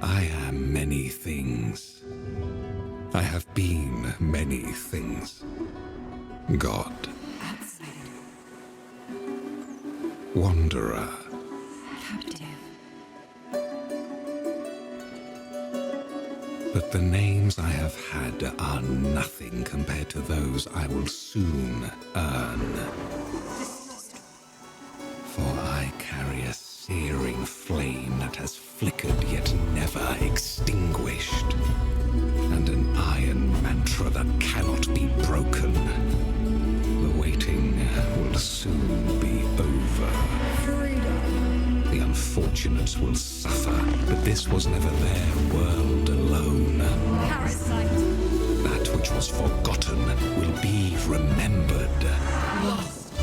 I am many things. I have been many things. God. Wanderer. Captive. But the names I have had are nothing compared to those I will soon earn. For I carry a searing flame that has flickered yet never extinguished, and an iron mantra that cannot be broken. The waiting will soon be over. Freedom. The unfortunates will suffer, but this was never their world alone. Parasite. That which was forgotten will be remembered. Lost.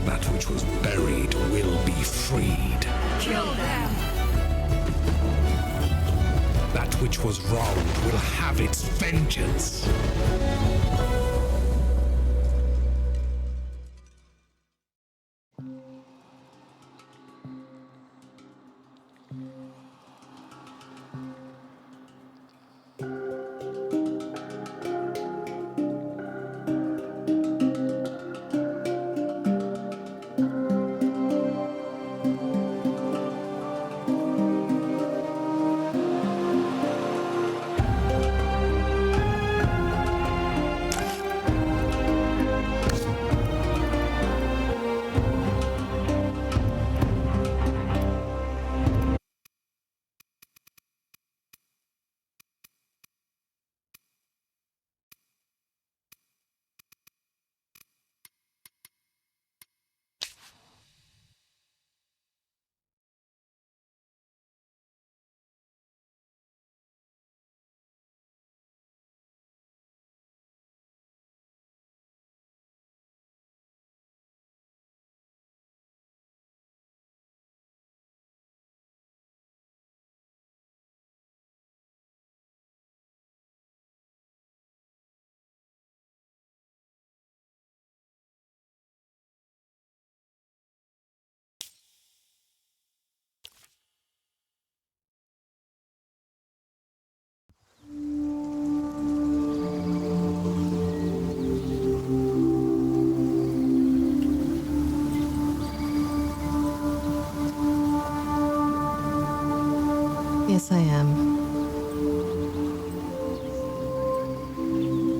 That which was buried will be freed. Kill them. That which was wronged will have its vengeance. Yes, I am.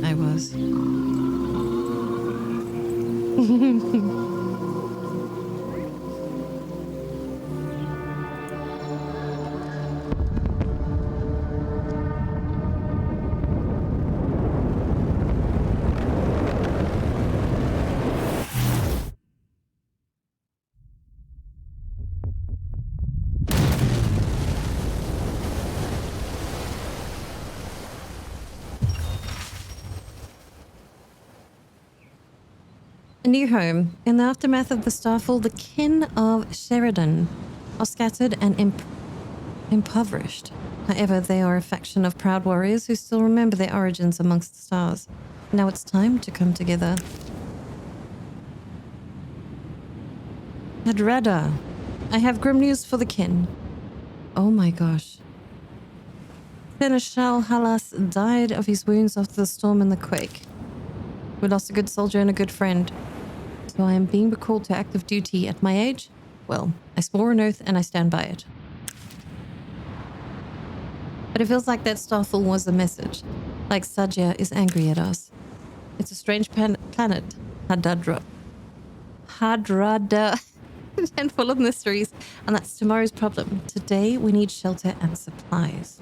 I was. A new home. In the aftermath of the starfall, the kin of Sheridan are scattered and impoverished. However, they are a faction of proud warriors who still remember their origins amongst the stars. Now it's time to come together. Hadrada, I have grim news for the kin. Oh my gosh. Seneschal Halas died of his wounds after the storm and the quake. We lost a good soldier and a good friend. So I am being recalled to active duty at my age. Well, I swore an oath and I stand by it. But it feels like that starfall was a message. Like Sajia is angry at us. It's a strange planet, Hadrada, and full of mysteries. And that's tomorrow's problem. Today we need shelter and supplies.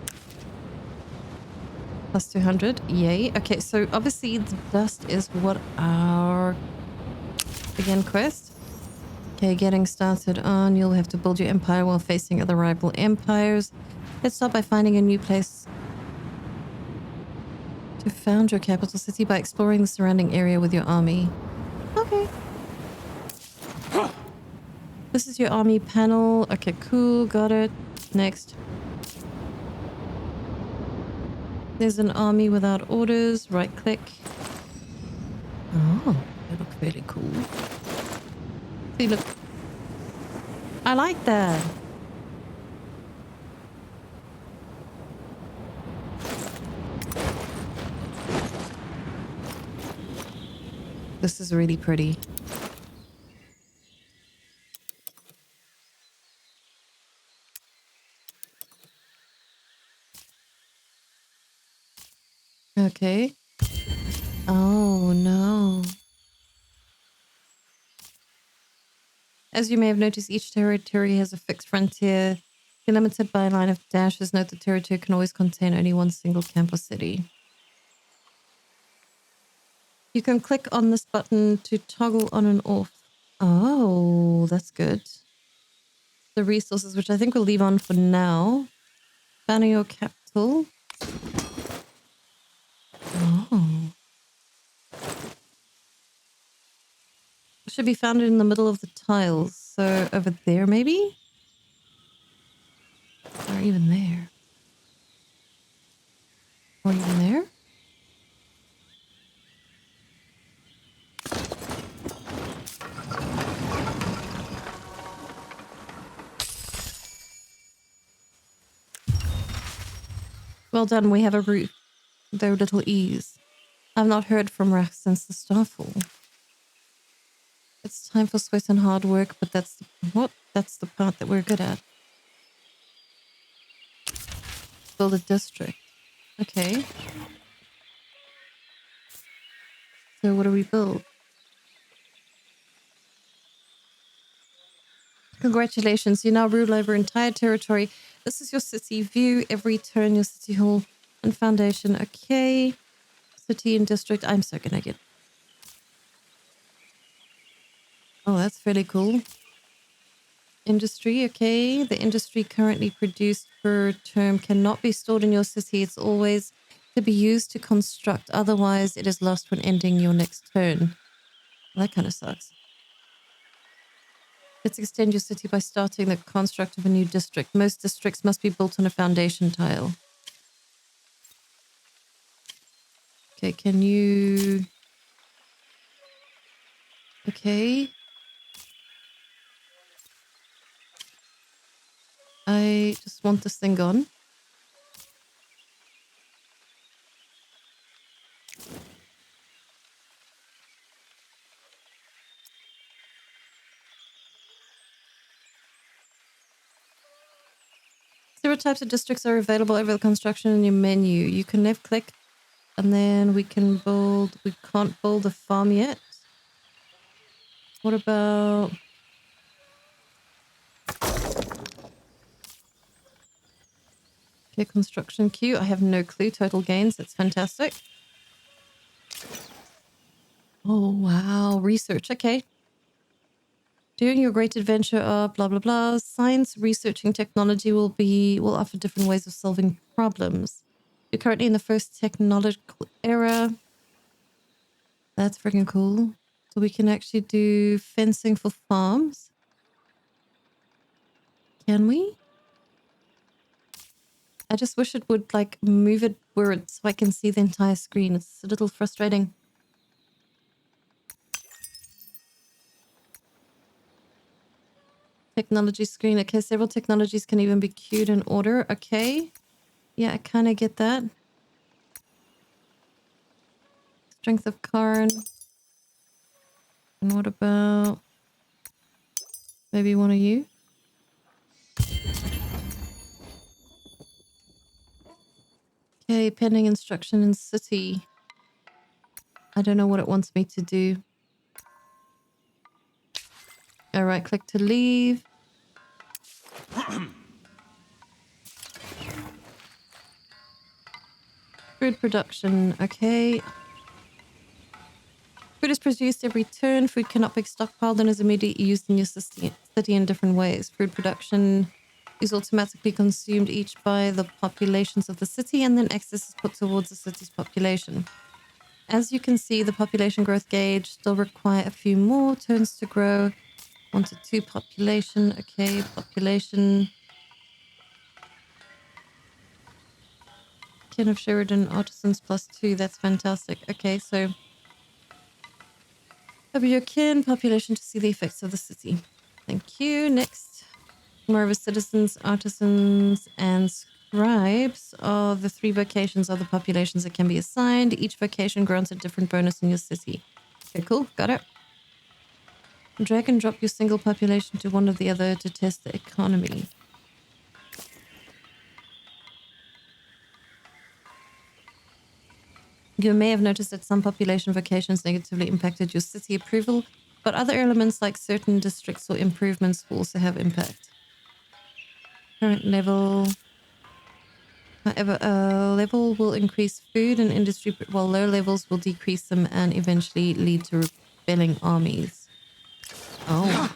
Plus 200, yay. Okay, so obviously the dust is what our begin quest. Okay, getting started on. You'll have to build your empire while facing other rival empires. Let's start by finding a new place to found your capital city by exploring the surrounding area with your army. Okay. This is your army panel. Okay, cool. Got it. Next. There's an army without orders. Right click. Oh, they look really cool. See, look. I like that. This is really pretty. Okay. Oh, no. As you may have noticed, each territory has a fixed frontier. You're limited by a line of dashes. Note the territory can always contain only one single camp or city. You can click on this button to toggle on and off. Oh, that's good. The resources, which I think we'll leave on for now. Banner your capital. Oh. Should be found in the middle of the tiles. So over there, maybe? Or even there. Or even there? Well done, we have a roof. Though little ease. I've not heard from Rach since the starfall. It's time for sweat and hard work, but that's the, what? That's the part that we're good at. Build a district. Okay. So what do we build? Congratulations, you now rule over entire territory. This is your city view. Every turn, your city hall and foundation. Okay. City and district. I'm so gonna get. Oh, that's fairly cool. Industry, okay. The industry currently produced per term cannot be stored in your city. It's always to be used to construct. Otherwise, it is lost when ending your next turn. Well, that kind of sucks. Let's extend your city by starting the construct of a new district. Most districts must be built on a foundation tile. Okay, can you... Okay. I just want this thing gone. Several types of districts are available over the construction in your menu. You can left click and then we can build... We can't build a farm yet. What about... Okay, construction queue. I have no clue. Total gains. That's fantastic. Oh, wow. Research. Okay. During your great adventure of blah, blah, blah, science, researching technology will offer different ways of solving problems. You're currently in the first technological era. That's freaking cool. So we can actually do fencing for farms. Can we? I just wish it would like move it where it's so I can see the entire screen. It's a little frustrating. Technology screen. Okay, several technologies can even be queued in order. Okay. Yeah, I kind of get that. Strength of Karn. And what about maybe one of you? Okay, pending instruction in city. I don't know what it wants me to do. All right, click to leave. Food production, okay. Food is produced every turn. Food cannot be stockpiled and is immediately used in your city in different ways. Food production is automatically consumed each by the populations of the city, and then excess is put towards the city's population. As you can see, the population growth gauge still require a few more turns to grow. 1 to 2 population. Okay, population. Kin of Sheridan, artisans +2. That's fantastic. Okay, so cover your kin, population to see the effects of the city. Thank you. Next. More of a citizens, artisans, and scribes are the 3 vocations of the populations that can be assigned. Each vocation grants a different bonus in your city. Okay, cool. Got it. Drag and drop your single population to one or the other to test the economy. You may have noticed that some population vocations negatively impacted your city approval, but other elements like certain districts or improvements will also have impact. Current level. However, level will increase food and industry, while low levels will decrease them and eventually lead to rebelling armies. Oh.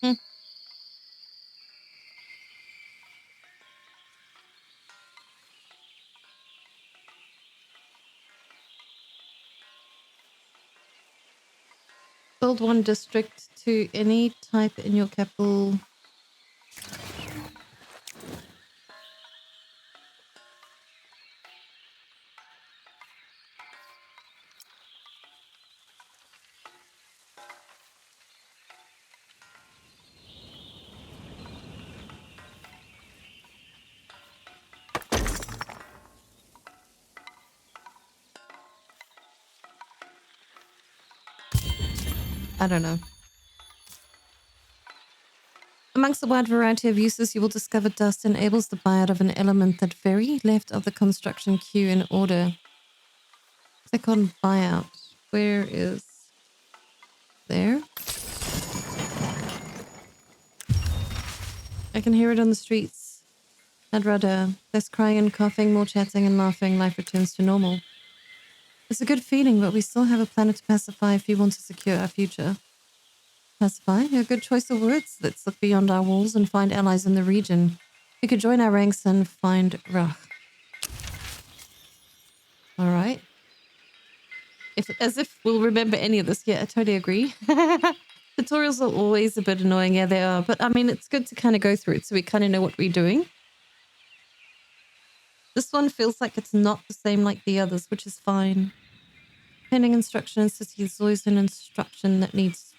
Hmm. Build one district to any type in your capital. I don't know. Amongst a wide variety of uses, you will discover dust enables the buyout of an element that very left of the construction queue in order. Click on buyout. Where is there? I can hear it on the streets. I'd rather less crying and coughing, more chatting and laughing. Life returns to normal. It's a good feeling, but we still have a planet to pacify if you want to secure our future. Pacify? A good choice of words. Let's look beyond our walls and find allies in the region. You could join our ranks and find Rach. All right. As if we'll remember any of this. Yeah, I totally agree. Tutorials are always a bit annoying. Yeah, they are. But I mean, it's good to kind of go through it so we kind of know what we're doing. This one feels like it's not the same like the others, which is fine. Pending instruction in city is always an instruction that needs.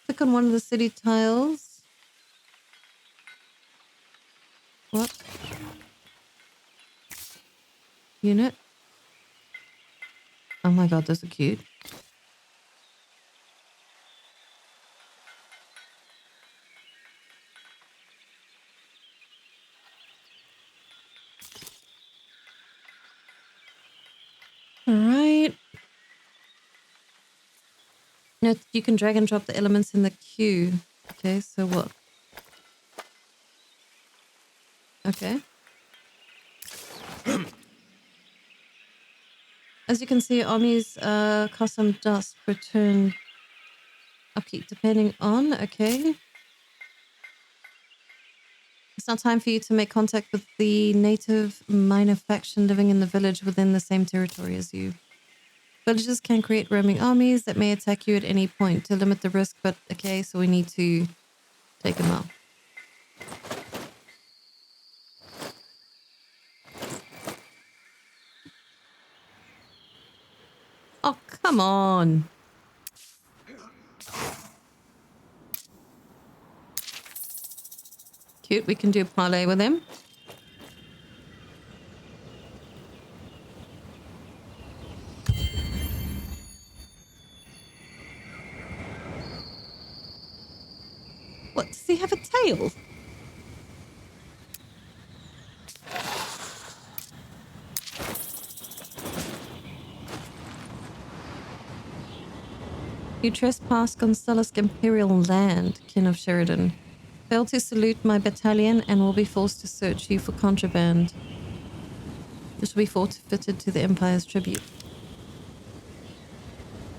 Click on one of the city tiles. What? Unit. Oh my god, those are cute. All right. No, you can drag and drop the elements in the queue. Okay, so what? Okay. As you can see, armies cost some dust per turn. Upkeep depending on. Okay. It's now time for you to make contact with the native minor faction living in the village within the same territory as you. Villagers can create roaming armies that may attack you at any point to limit the risk, but okay, so we need to take them out. Oh, come on. Cute, we can do a parlay with him. What, does he have a tail? You trespass Gonzalez Imperial land, kin of Sheridan. Fail to salute my battalion and will be forced to search you for contraband. This will be forfeited to the Empire's tribute.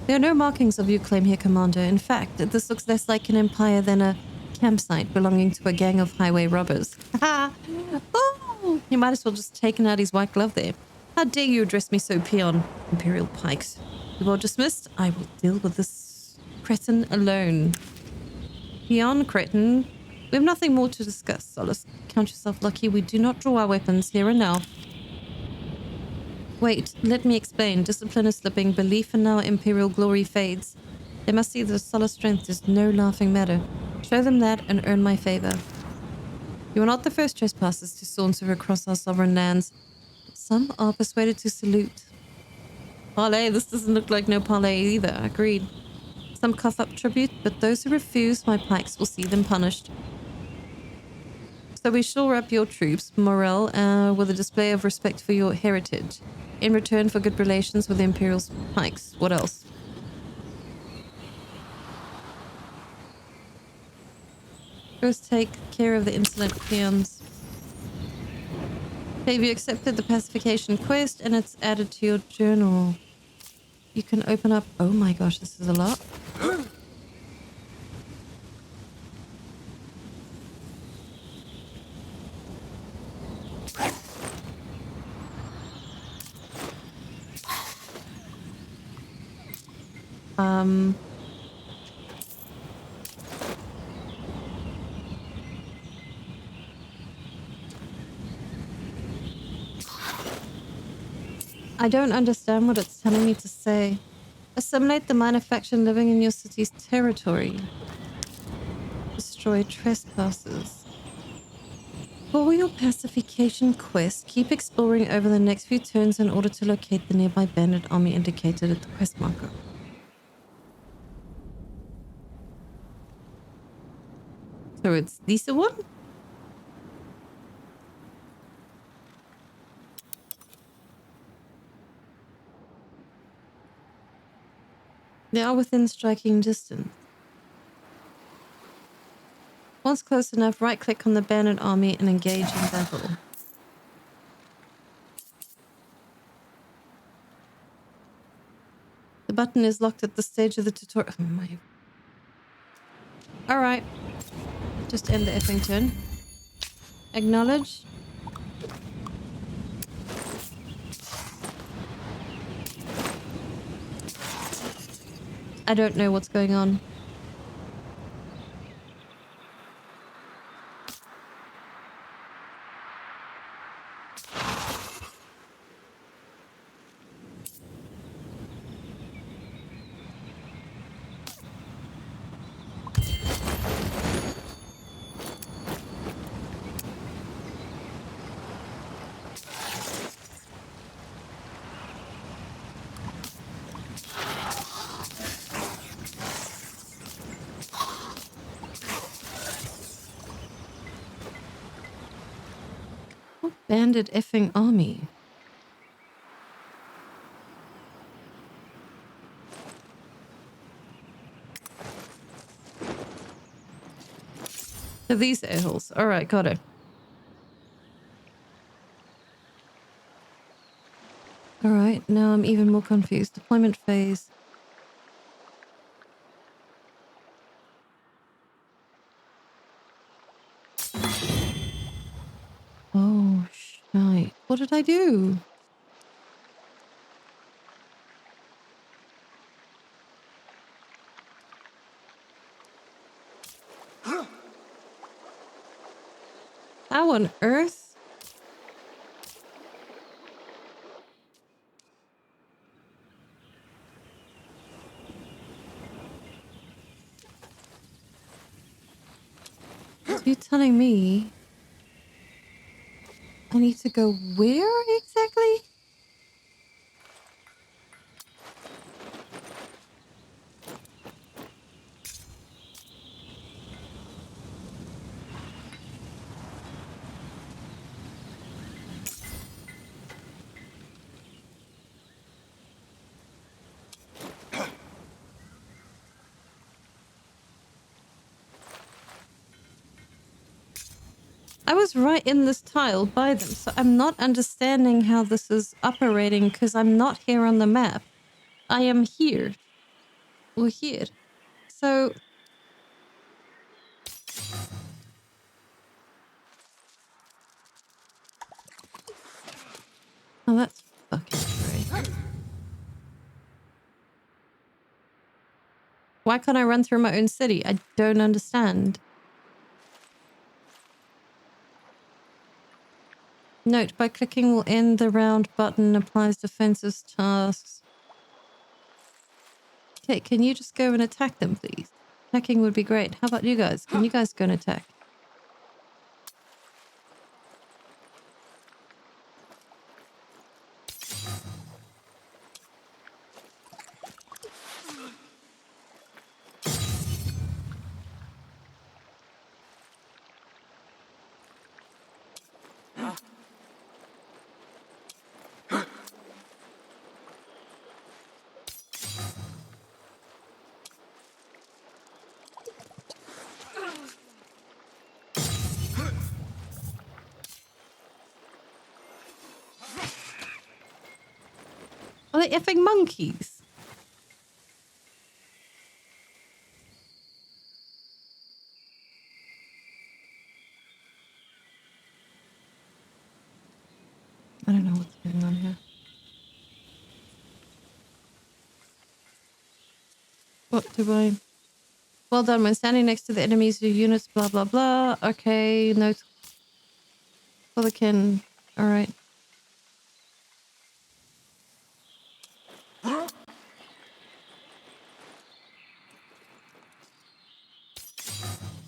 There are no markings of your claim here, Commander. In fact, this looks less like an empire than a campsite belonging to a gang of highway robbers. Oh, you might as well just taken out his white glove there. How dare you address me so, peon? Imperial pikes. You are dismissed. I will deal with this cretin alone. Peon, cretin. We have nothing more to discuss, Solace. Count yourself lucky we do not draw our weapons here and now. Wait, let me explain. Discipline is slipping. Belief in our imperial glory fades. They must see that Solace strength is no laughing matter. Show them that and earn my favor. You are not the first trespassers to saunter across our sovereign lands. Some are persuaded to salute. Parley, this doesn't look like no parley either. Agreed. Some cough up tribute, but those who refuse my pikes will see them punished. So we shore up your troops' morale with a display of respect for your heritage, in return for good relations with the Imperial pikes. What else? First take care of the insolent peons. Have you accepted the pacification quest and it's added to your journal? You can open up... Oh my gosh, this is a lot. I don't understand what it's telling me to say. Assimilate the minor faction living in your city's territory. Destroy trespassers. For your pacification quest, keep exploring over the next few turns in order to locate the nearby bandit army indicated at the quest marker. So it's this one? They are within striking distance. Once close enough, right-click on the bandit army and engage in battle. The button is locked at the stage of the tutorial. Oh my. Alright. Just end the effing turn. Acknowledge. I don't know what's going on. Bandit effing army. So these a-holes. Alright, got it. Alright, now I'm even more confused. Deployment phase. Oh, shite. What did I do? How on earth? So you're telling me I need to go where exactly? I was right in this tile by them, so I'm not understanding how this is operating because I'm not here on the map. I am here. Or here. So... Oh, that's fucking great. Why can't I run through my own city? I don't understand. Note, by clicking will end the round button applies defensive tasks. Okay, can you just go and attack them, please? Attacking would be great. How about you guys? Can you guys go and attack? Are they effing monkeys? I don't know what's going on here. What do I... Well done. When standing next to the enemies, your units, blah, blah, blah. Okay, note for the kin. All right.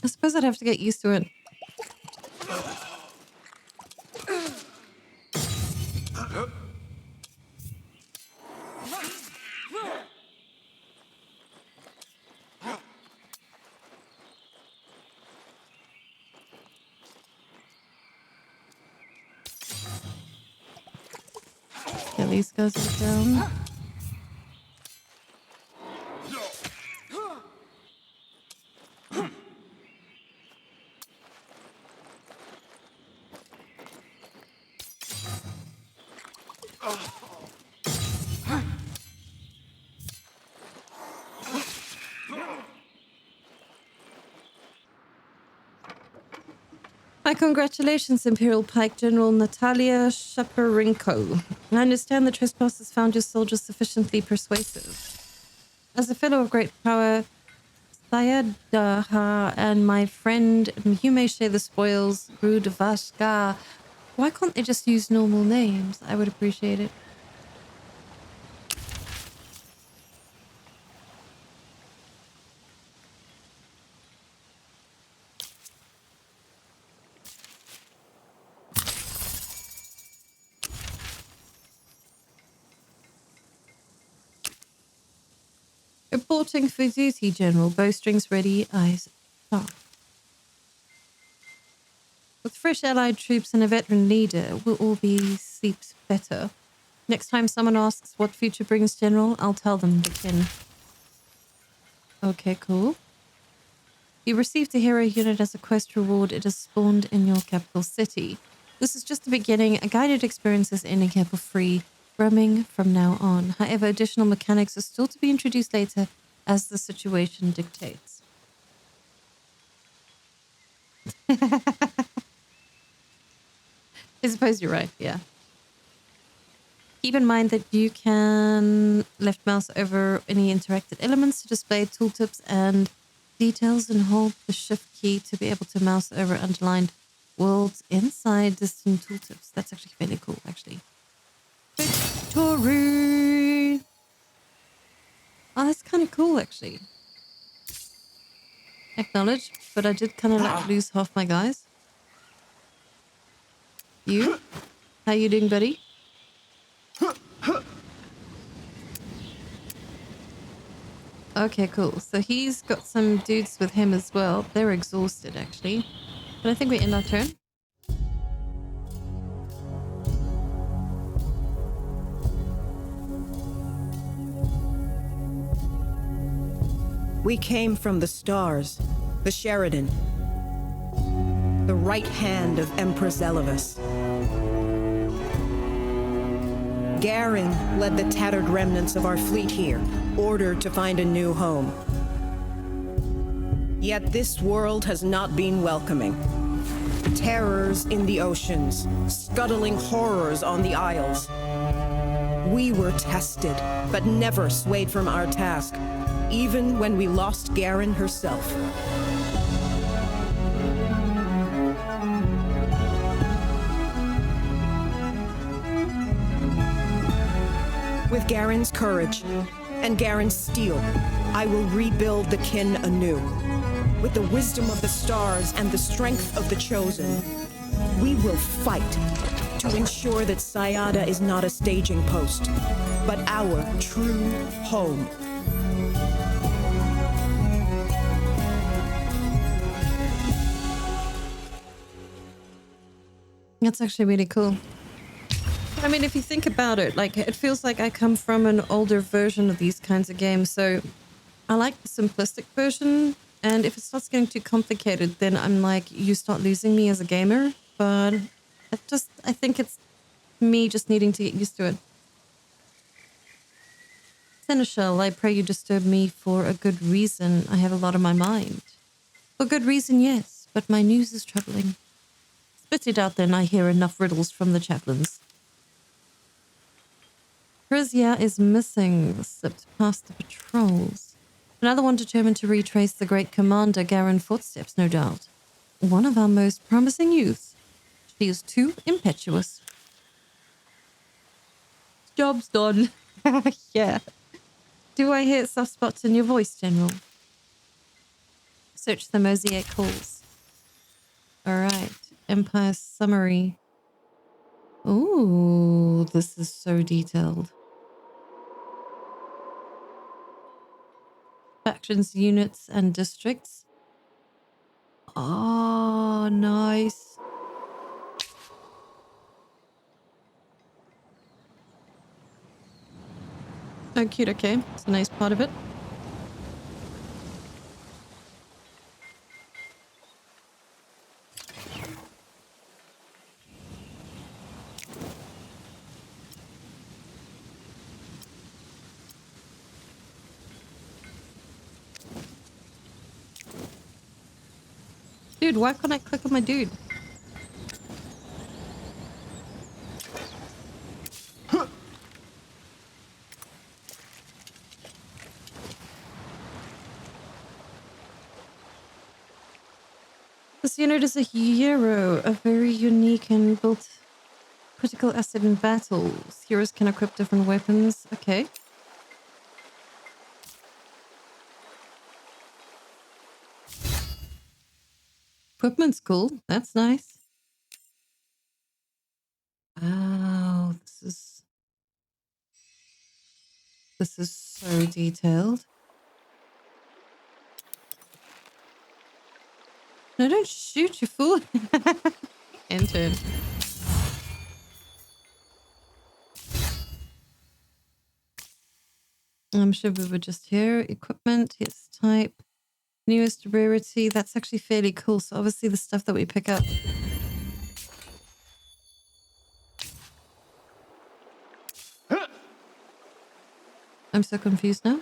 I suppose I'd have to get used to it. Get these guys down. My congratulations, Imperial Pike General Natalia Shaparenko. I understand the trespassers found your soldiers sufficiently persuasive. As a fellow of great power, Sayadaha and my friend, you may share the spoils, Rudvashka. Why can't they just use normal names? I would appreciate it. Reporting for duty, General. Bowstrings ready, eyes sharp. With fresh allied troops and a veteran leader, we'll all be sleeps better. Next time someone asks what future brings, General, I'll tell them the kin. Okay, cool. You received a hero unit as a quest reward. It is spawned in your capital city. This is just the beginning. A guided experience is ending here for free. Roaming from now on. However, additional mechanics are still to be introduced later as the situation dictates. I suppose you're right, yeah. Keep in mind that you can left mouse over any interactive elements to display tooltips and details, and hold the shift key to be able to mouse over underlined worlds inside distant tooltips. That's actually fairly cool, actually. Victory! Oh, that's kind of cool, actually. Acknowledge, but I did kind of like lose half my guys. You? How you doing, buddy? Okay, cool. So he's got some dudes with him as well. They're exhausted, actually. But I think we end our turn. We came from the stars, the Sheridan, the right hand of Empress Elevus. Garen led the tattered remnants of our fleet here, ordered to find a new home. Yet this world has not been welcoming. Terrors in the oceans, scuttling horrors on the isles. We were tested, but never swayed from our task, even when we lost Garen herself. With Garen's courage and Garen's steel, I will rebuild the kin anew. With the wisdom of the stars and the strength of the chosen, we will fight to ensure that Sayada is not a staging post, but our true home. That's actually really cool. I mean, if you think about it, like, it feels like I come from an older version of these kinds of games, so I like the simplistic version, and if it starts getting too complicated, then I'm like, you start losing me as a gamer, but I think it's me just needing to get used to it. Seneschal, I pray you disturb me for a good reason. I have a lot on my mind. For good reason, yes, but my news is troubling. Spit it out then, I hear enough riddles from the chaplains. Frisia is missing, slipped past the patrols. Another one determined to retrace the great commander Garen footsteps, no doubt. One of our most promising youths. She is too impetuous. Job's done. Yeah. Do I hear soft spots in your voice, General? Search the mosaic halls. All right. Empire summary. Ooh, this is so detailed. Factions, units, and districts. Oh, nice. Oh, cute. Okay. It's a nice part of it. Dude, why can't I click on my dude? This unit is a hero, a very unique and built critical asset in battles. Heroes can equip different weapons. Okay. Equipment's cool. That's nice. Oh, this is so detailed. No, don't shoot, you fool. Enter. I'm sure we were just here. Equipment, yes, type. Newest rarity. That's actually fairly cool. So obviously the stuff that we pick up. I'm so confused now.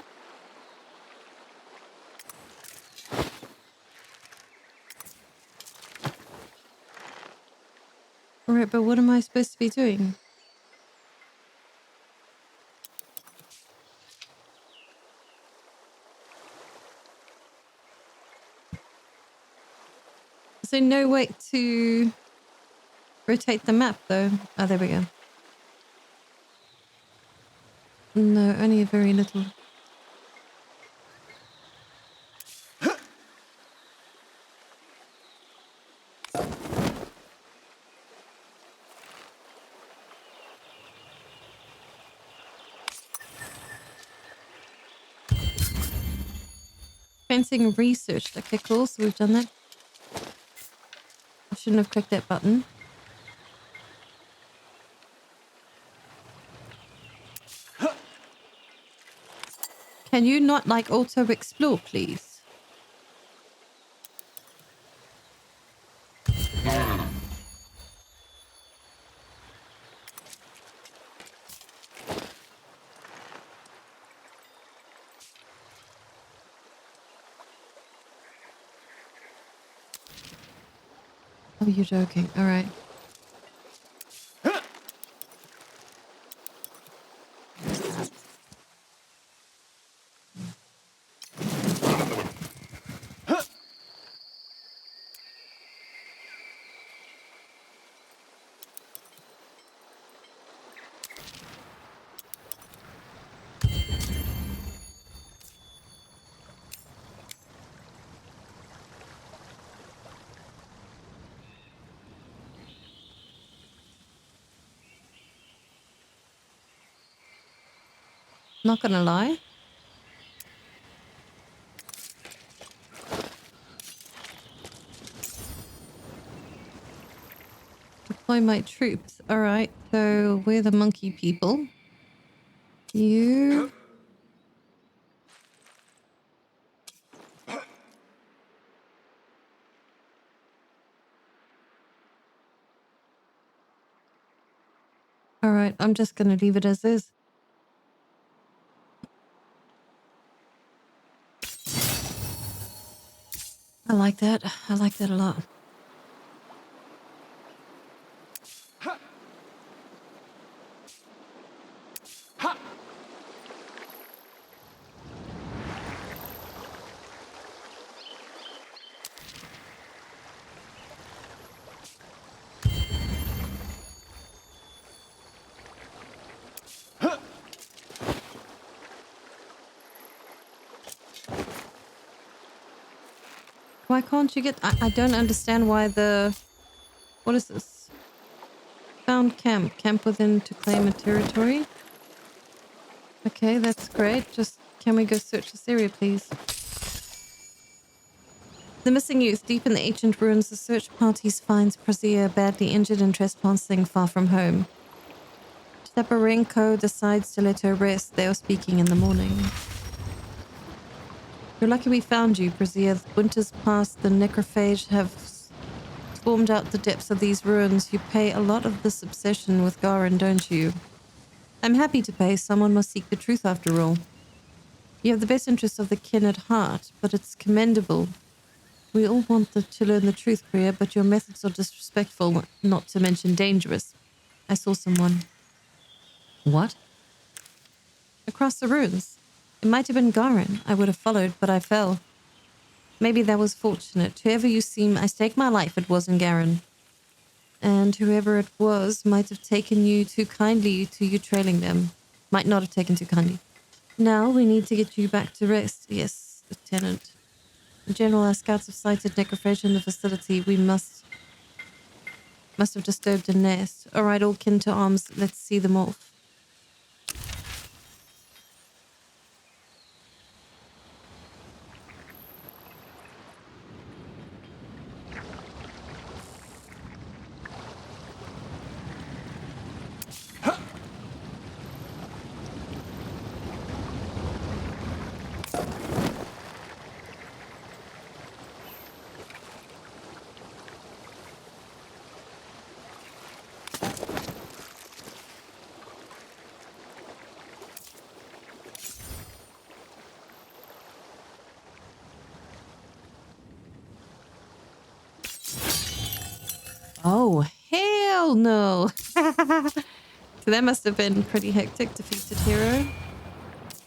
Alright, but what am I supposed to be doing? So no way to rotate the map though. Oh, there we go. No, only a very little. Fencing researched. Okay, cool. So we've done that. I shouldn't have clicked that button. Can you not like auto explore, please? Oh, you're joking. All right. Not gonna lie. Deploy my troops. All right, so we're the monkey people. You... All right, I'm just gonna leave it as is. I like that. I like that a lot. Why can't you get... I don't understand why the... What is this? Found camp. Camp within to claim a territory. Okay, that's great. Just, can we go search this area, please? The missing youth. Deep in the ancient ruins, the search parties finds Prozia badly injured and trespassing far from home. Steparenko decides to let her rest. They are speaking in the morning. You're lucky we found you, Prozia. Winters past, the necrophage have swarmed out the depths of these ruins. You pay a lot of this obsession with Garen, don't you? I'm happy to pay. Someone must seek the truth after all. You have the best interests of the kin at heart, but it's commendable. We all want to learn the truth, Priya, but your methods are disrespectful, not to mention dangerous. I saw someone. What? Across the ruins. It might have been Garen. I would have followed, but I fell. Maybe that was fortunate. Whoever you seem, I stake my life it wasn't Garen. And whoever it was might have taken you too kindly to you trailing them. Might not have taken too kindly. Now we need to get you back to rest. Yes, Lieutenant. General, our scouts have sighted necrophage in the facility. We must have disturbed a nest. All right, all kin to arms. Let's see them off. Oh, hell no. So that must have been pretty hectic, defeated hero.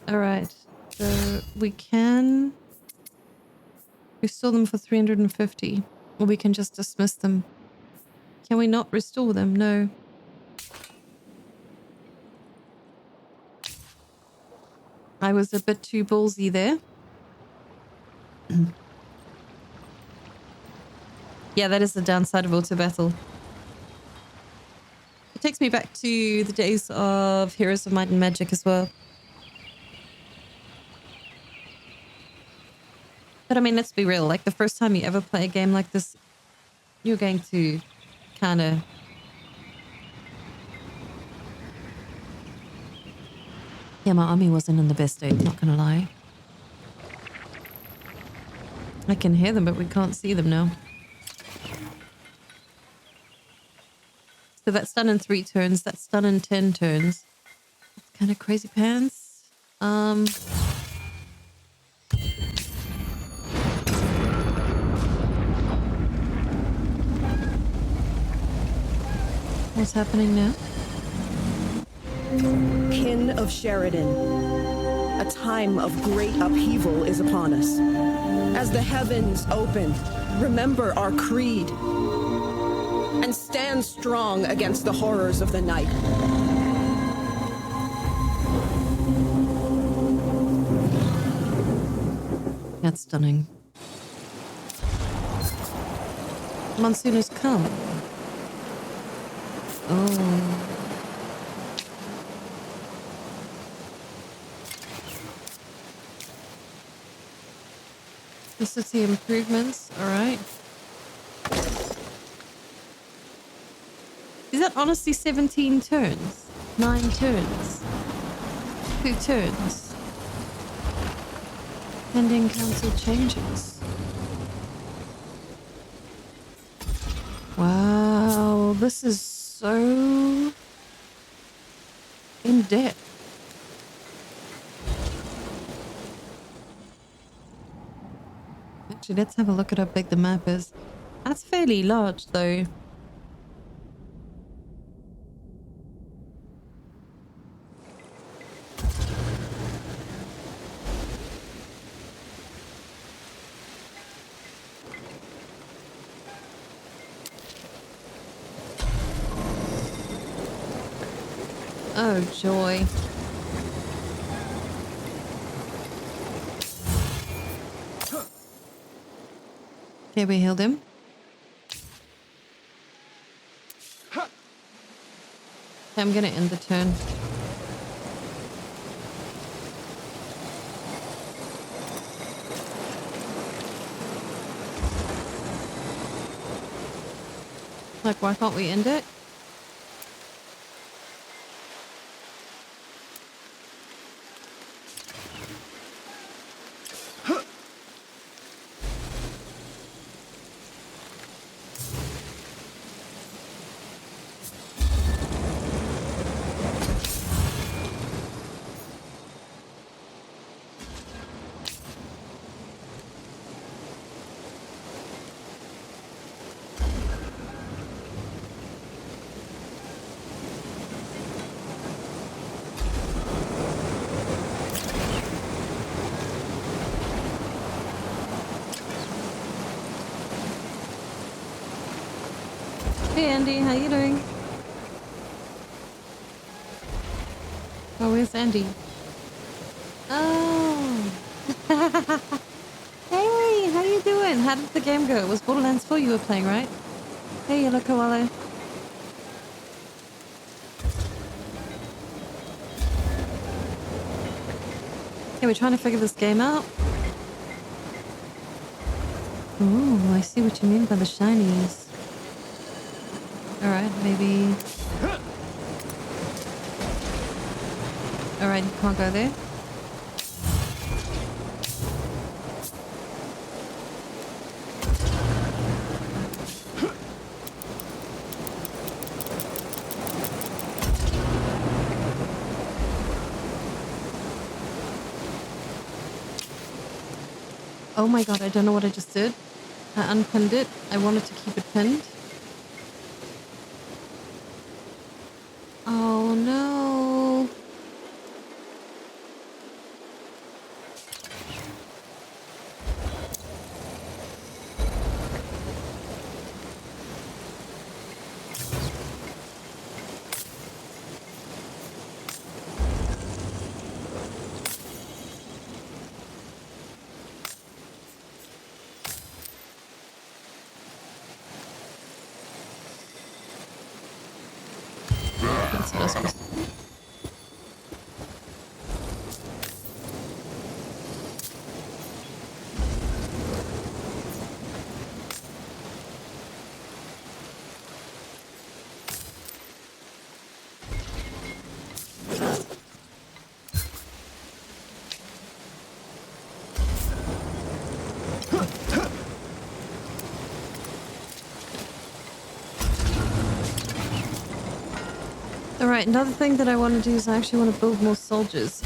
All right. So we can restore them for 350. Or we can just dismiss them. Can we not restore them? No. I was a bit too ballsy there. Yeah, that is the downside of auto battle. It takes me back to the days of Heroes of Might and Magic as well. But I mean, let's be real. Like, the first time you ever play a game like this, you're going to kind of... Yeah, my army wasn't in the best state, not gonna lie. I can hear them, but we can't see them now. So that's done in 3 turns. That's done in 10 turns. It's kind of crazy pants. What's happening now? Kin of Sheridan, a time of great upheaval is upon us. As the heavens open, remember our creed and stand strong against the horrors of the night. That's stunning. Monsoon has come. Oh. The city improvements, alright. Is that honestly 17 turns? 9 turns? 2 turns? Pending council changes. Wow, this is so in depth. Actually, let's have a look at how big the map is. That's fairly large, though. Oh, joy. Okay, we healed him. Okay, I'm gonna end the turn. Like, why can't we end it? Hey Andy, how you doing? Oh, where's Andy? Oh. Hey, how you doing? How did the game go? It was Borderlands 4 you were playing, right? Hey, Yellow Koala. Okay, we're trying to figure this game out. Ooh, I see what you mean by the shinies. Alright, maybe... Alright, you can't go there. Oh my god, I don't know what I just did. I unpinned it. I wanted to keep it pinned. Oh no. That's what I was supposed to do. Alright, another thing that I want to do is I actually want to build more soldiers.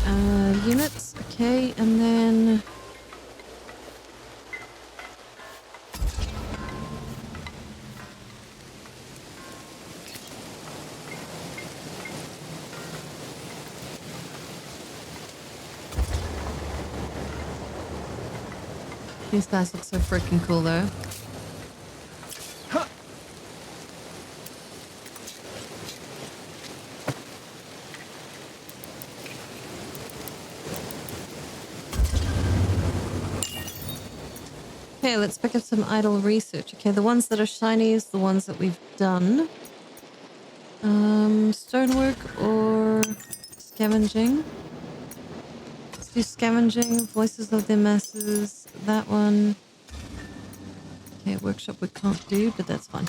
Units, okay, and then... These guys look so freaking cool though. Okay, let's pick up some idle research. Okay, the ones that are shiny is the ones that we've done. Stonework or scavenging. Let's do scavenging, voices of the masses, that one. Okay, workshop we can't do, but that's fine.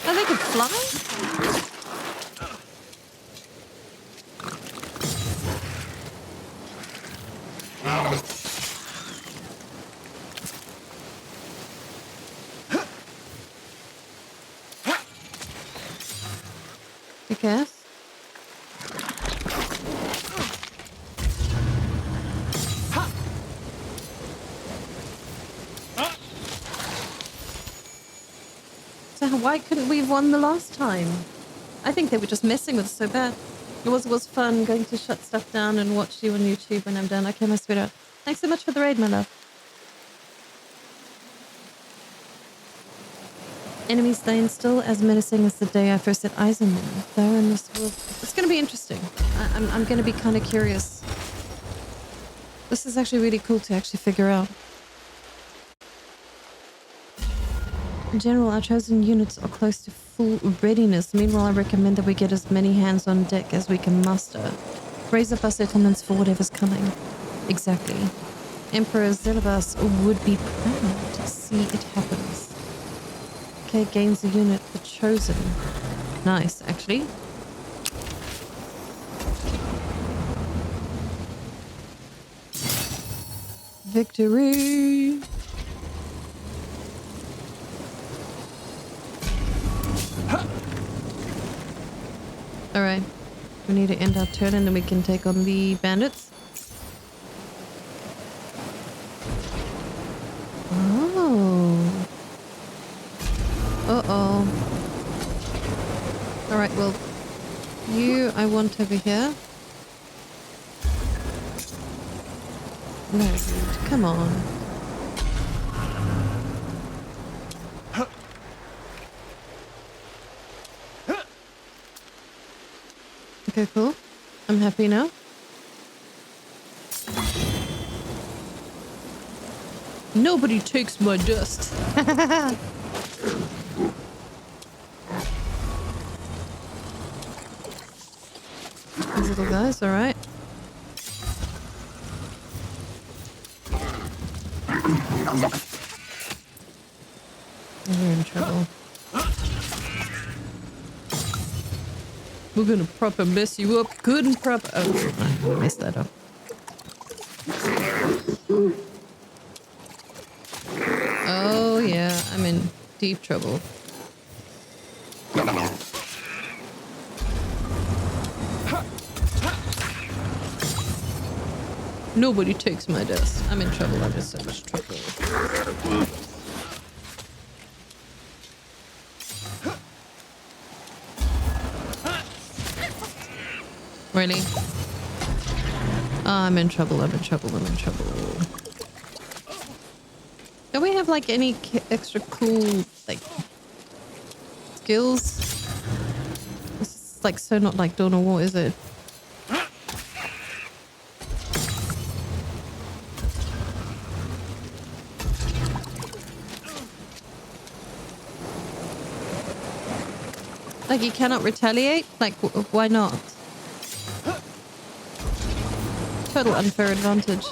Oh, they could fly? I guess. So why couldn't we have won the last time? I think they were just messing with us so bad. It was fun going to shut stuff down and watch you on YouTube when I'm done. Okay, my sweetheart. Thanks so much for the raid, my love. Enemies staying still as menacing as the day I first set eyes on them. Though in this world, it's going to be interesting. I'm going to be kind of curious. This is actually really cool to actually figure out. In general, our chosen units are close to full readiness. Meanwhile, I recommend that we get as many hands on deck as we can muster. Raise up our settlements for whatever's coming. Exactly. Emperor Zelivas would be proud to see it happens. Okay, gains a unit, the chosen. Nice, actually. Victory! Alright. We need to end our turn and then we can take on the bandits. Oh. Uh-oh. Alright, well, you I want over here. No, dude, come on. Okay, cool. I'm happy now. Nobody takes my dust. These little guys, alright. We're in trouble. We're gonna proper mess you up. Good and proper. Oh, I messed that up. Oh, yeah, I'm in deep trouble. Nobody takes my dust. I'm in trouble. I'm in so much trouble. Really? Oh, I'm in trouble. I'm in trouble. I'm in trouble. Don't we have like any extra cool like skills? This is like so not like Dawn of War, is it? Like you cannot retaliate? Like why not? Total unfair advantage.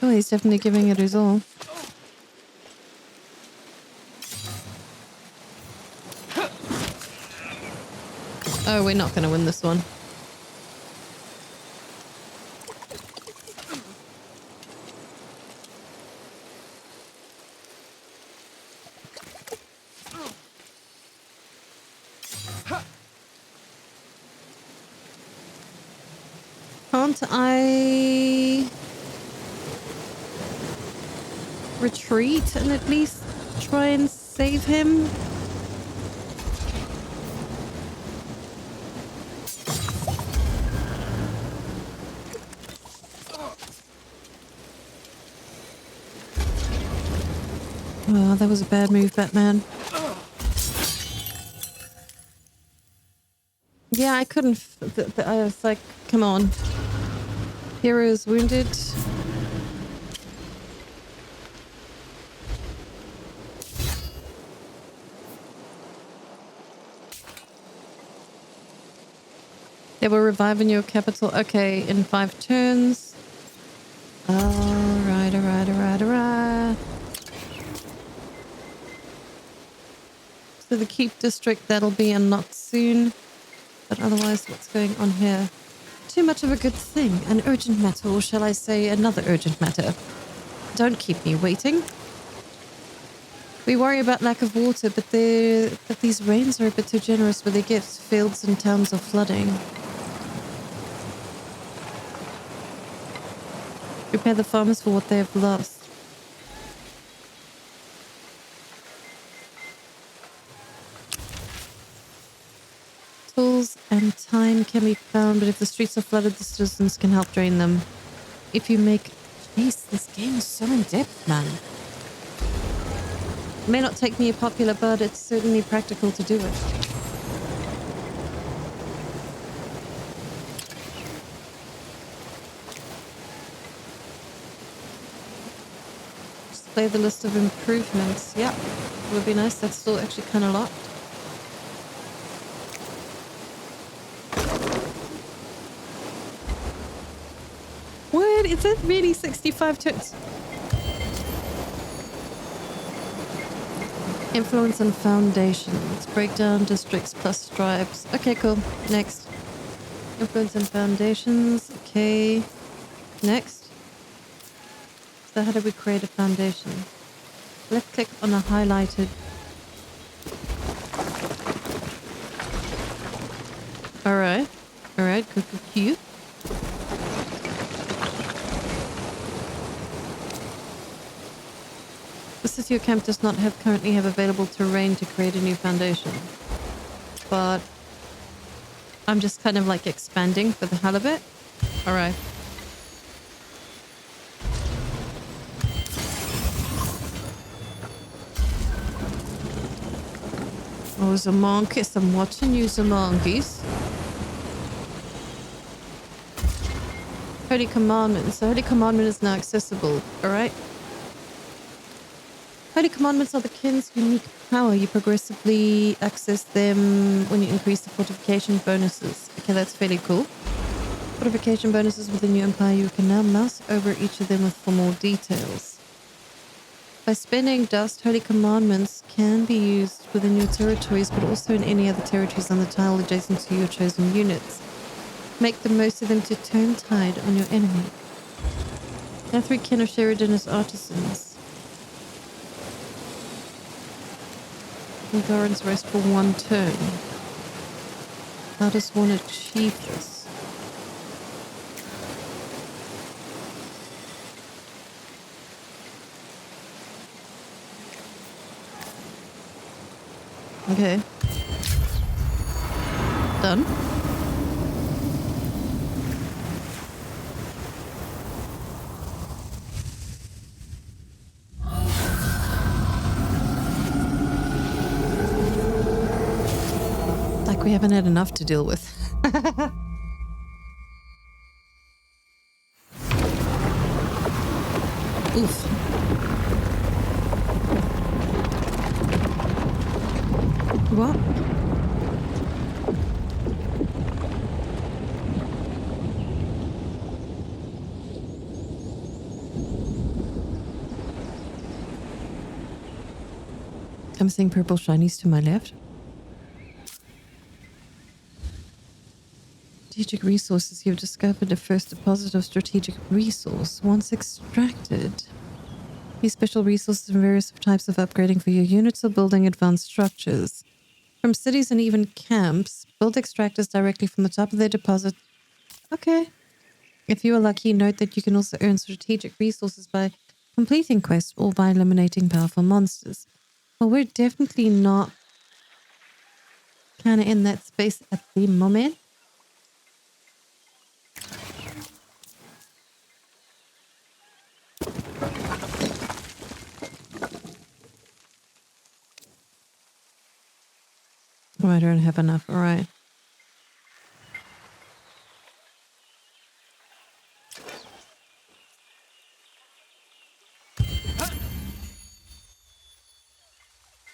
Oh, he's definitely giving it his all. Oh, we're not going to win this one. Can't I retreat and at least try and save him? Oh, that was a bad move, Batman. Yeah, I couldn't. I was like, come on. Hero is wounded. They were reviving your capital. Okay, in 5 turns. Alright, alright, alright, alright. So the Keep District, that'll be unlocked soon. But otherwise, what's going on here? Too much of a good thing. An urgent matter, or shall I say another urgent matter? Don't keep me waiting. We worry about lack of water, but these rains are a bit too generous with their gifts. Fields and towns are flooding. Prepare the farmers for what they have lost. Tools and time can be found, but if the streets are flooded, the citizens can help drain them. If you make... Jeez, this game is so in-depth, man. It may not take me a popular, but it's certainly practical to do it. Display the list of improvements. Yeah, it would be nice. That's still actually kind of locked. What? Is it really 65 turns? Influence and foundations. Breakdown districts plus tribes. Okay, cool. Next. Influence and foundations. Okay. Next. So how do we create a foundation? Left click on a highlighted. Alright. Alright, cute. The city or camp does not currently have available terrain to create a new foundation. But I'm just kind of like expanding for the hell of it. Alright. Oh, Zamonkis, I'm watching you, Zamonkis. Holy Commandment. So Holy Commandment is now accessible, alright? Holy Commandments are the kin's unique power. You progressively access them when you increase the fortification bonuses. Okay, that's fairly cool. Fortification bonuses within your empire. You can now mouse over each of them for more details. By spending dust, Holy Commandments can be used within your territories, but also in any other territories on the tile adjacent to your chosen units. Make the most of them to turn tide on your enemy. Now 3 kin of Sheridan as artisans. Goran's rest for 1 turn. How does one achieve this? Okay. Done. We haven't had enough to deal with. Oof. What? I'm seeing purple shinies to my left. Strategic resources. You've discovered the first deposit of strategic resource. Once extracted, these special resources and various types of upgrading for your units or building advanced structures. From cities and even camps, build extractors directly from the top of their deposit. Okay. If you are lucky, note that you can also earn strategic resources by completing quests or by eliminating powerful monsters. Well, we're definitely not kind of in that space at the moment. Oh, I don't have enough. All right.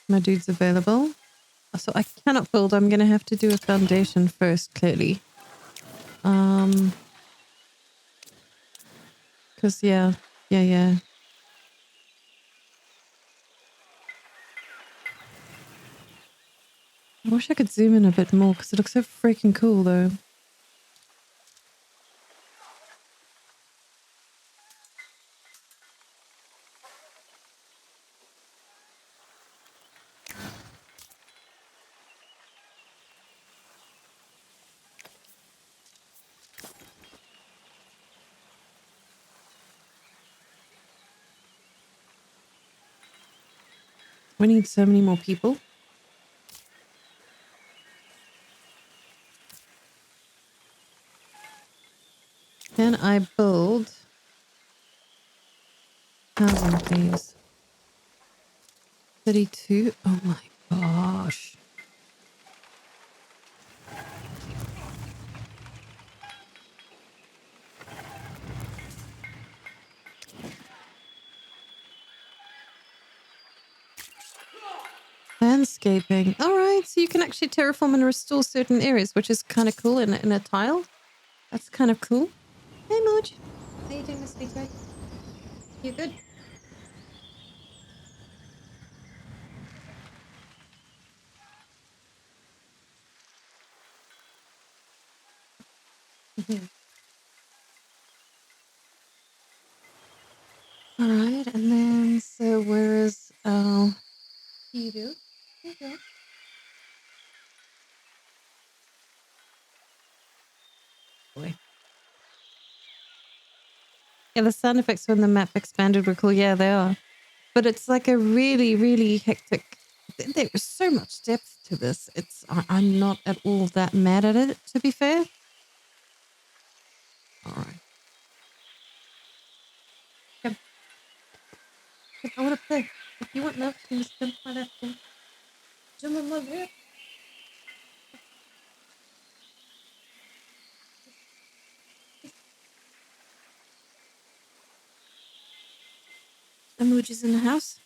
My dude's available. So I cannot build. I'm going to have to do a foundation first, clearly. Because, yeah. I wish I could zoom in a bit more because it looks so freaking cool, though. We need so many more people. Can I build 1,000, please? 32? Oh my gosh. Landscaping. All right, so you can actually terraform and restore certain areas, which is kind of cool in a tile. That's kind of cool. Hey, Mooj. How you doing, Miss Sweetie? You good? All right, and then so where is Kiru? Okay. Boy. Yeah, the sound effects when the map expanded were cool. Yeah, they are. But it's like a really, really hectic. There's so much depth to this. I'm not at all that mad at it, to be fair. All right. Come. Come, I want to play. If you want love, you must come to my left. Jump on my lap. Emojis in the house.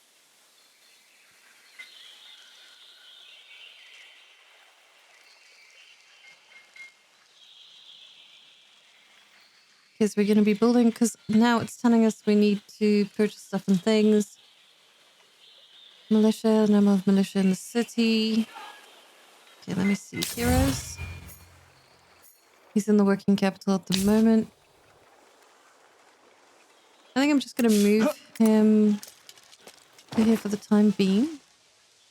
Because we're going to be building, because now it's telling us we need to purchase stuff and things. Militia, no more militia in the city. Okay, let me see. Heroes. He's in the working capital at the moment. I think I'm just going to move him to here for the time being.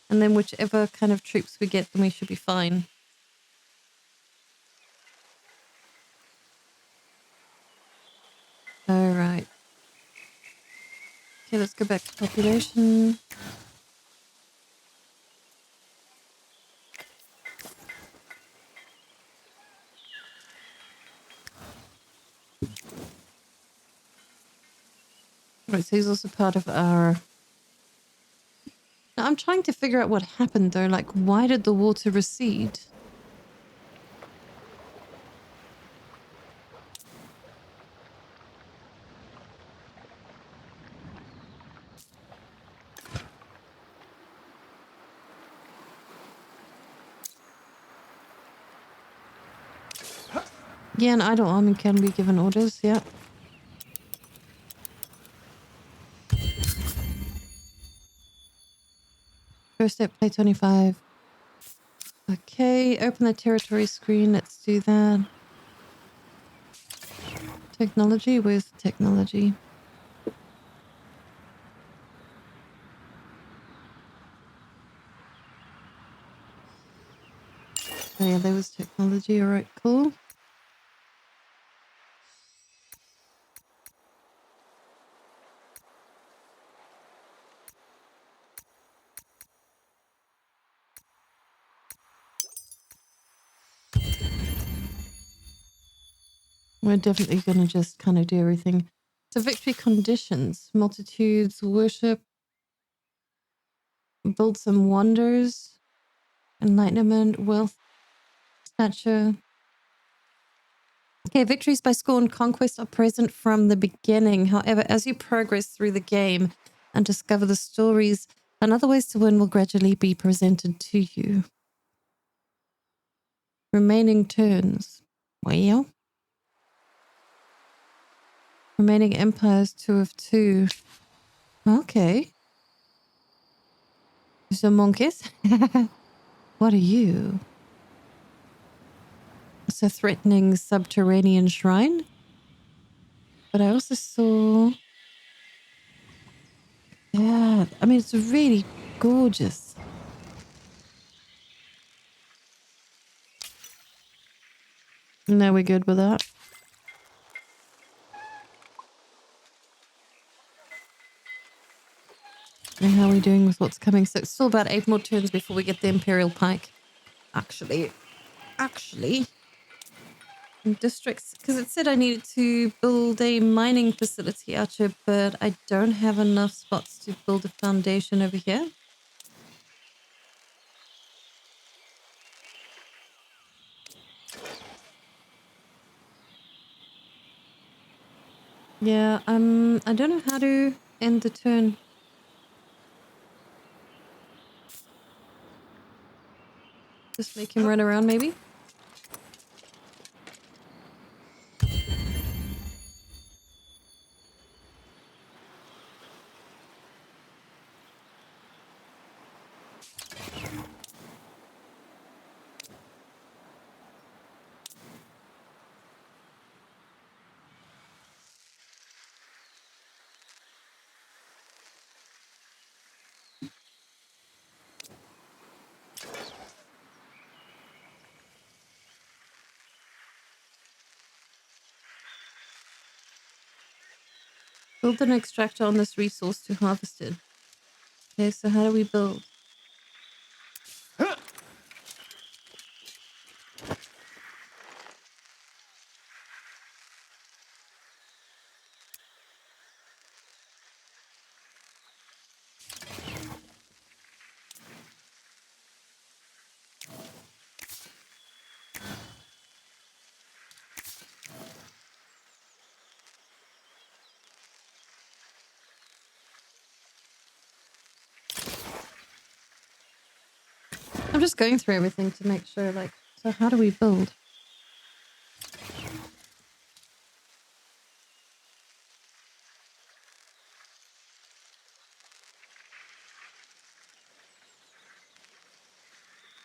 And then whichever kind of troops we get, then we should be fine. All right. Okay, let's go back to population. Right, so he's also part of our... Now, I'm trying to figure out what happened, though. Like, why did the water recede? Yeah, an idle army can be given orders, yeah. First step, play 25. Okay, open the territory screen. Let's do that. Technology with technology. Oh yeah, there was technology. All right, cool. We're definitely going to just kind of do everything. So victory conditions, multitudes, worship, build some wonders, enlightenment, wealth, stature. Okay, victories by score and conquest are present from the beginning. However, as you progress through the game and discover the stories and other ways to win will gradually be presented to you. Remaining turns. Well. Remaining empires, 2 of 2. Okay. So monkeys. What are you? It's a threatening subterranean shrine. But I also saw... Yeah, I mean, it's really gorgeous. No, we're good with that. And how are we doing with what's coming? So it's still about 8 more turns before we get the Imperial Pike. Actually, in districts, because it said I needed to build a mining facility out here, but I don't have enough spots to build a foundation over here. Yeah, I don't know how to end the turn. Just make him run around, maybe? Build an extractor on this resource to harvest it. Okay, so how do we build? I'm just going through everything to make sure, like, so how do we build?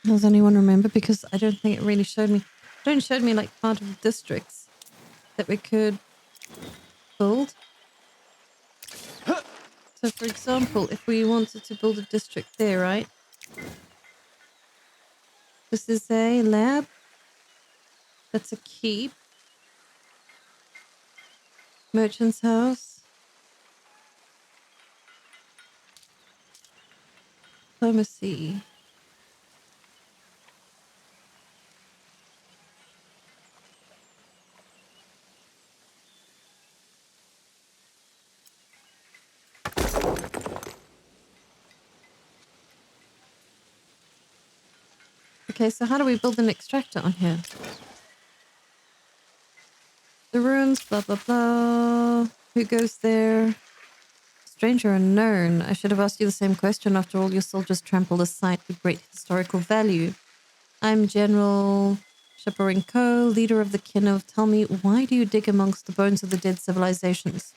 Does anyone remember? Because I don't think it really showed me. It only showed me like part of the districts that we could build. So for example, if we wanted to build a district there, right? This is a lab. That's a keep. Merchant's house. Pharmacy. Okay, so how do we build an extractor on here? The ruins, blah, blah, blah. Who goes there? Stranger unknown. I should have asked you the same question. After all, your soldiers trampled a site with great historical value. I'm General Shaparenko, leader of the Kinov. Tell me, why do you dig amongst the bones of the dead civilizations?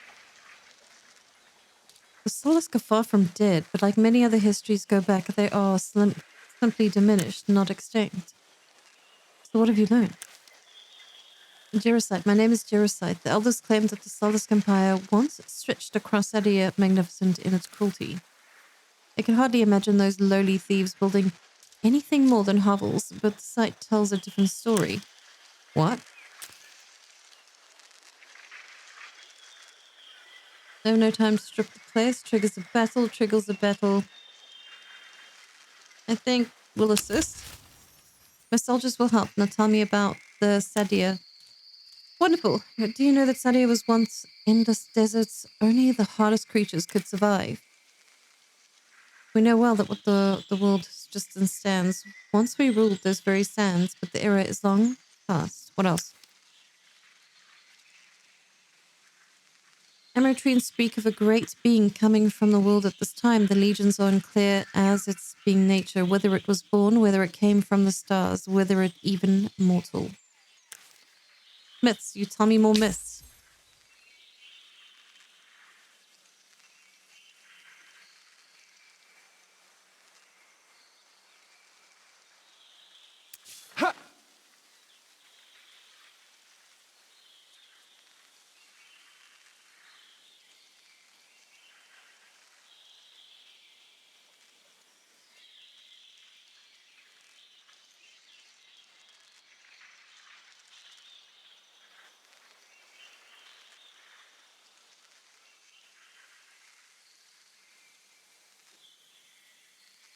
The Solisk are far from dead, but like many other histories go back, they are simply diminished, not extinct. So what have you learned? Jerusalem. My name is Jerusalem. The elders claimed that the Solisk Empire once stretched across Adia, magnificent in its cruelty. I can hardly imagine those lowly thieves building anything more than hovels, but the site tells a different story. What? I have no time to strip the place. Triggers a battle. Triggers a battle. I think we'll assist. My soldiers will help. Now tell me about the Sadia. Wonderful. But do you know that Sadia was once in the deserts only the hardest creatures could survive? We know well that what the world just stands. Once we ruled those very sands, but the era is long past. What else? Emertrines speak of a great being coming from the world at this time. The legions are unclear as its being nature, whether it was born, whether it came from the stars, whether it even mortal. Myths. You tell me more myths.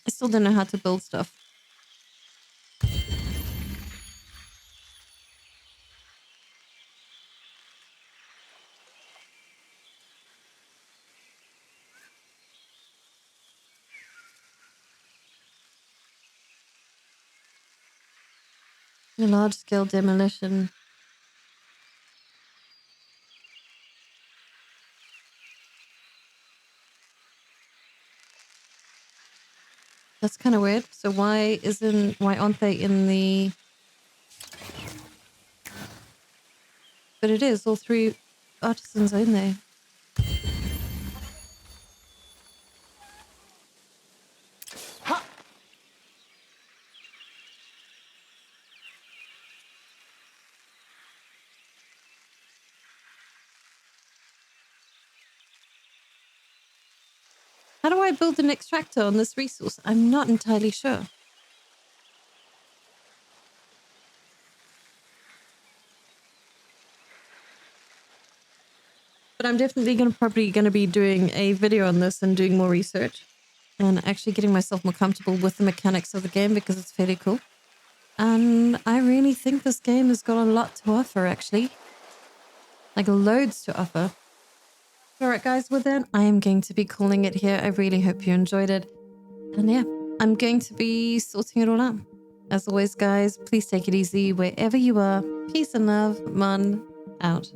I still don't know how to build stuff. A large-scale demolition. That's kind of weird. So why aren't they in the... But it is, all three artisans are in there. How do I build an extractor on this resource? I'm not entirely sure. But I'm definitely probably going to be doing a video on this and doing more research and actually getting myself more comfortable with the mechanics of the game because it's fairly cool. And I really think this game has got a lot to offer, actually. Like loads to offer. All right, guys, with that, I am going to be calling it here. I really hope you enjoyed it. And yeah, I'm going to be sorting it all out. As always, guys, please take it easy wherever you are. Peace and love. Mon out.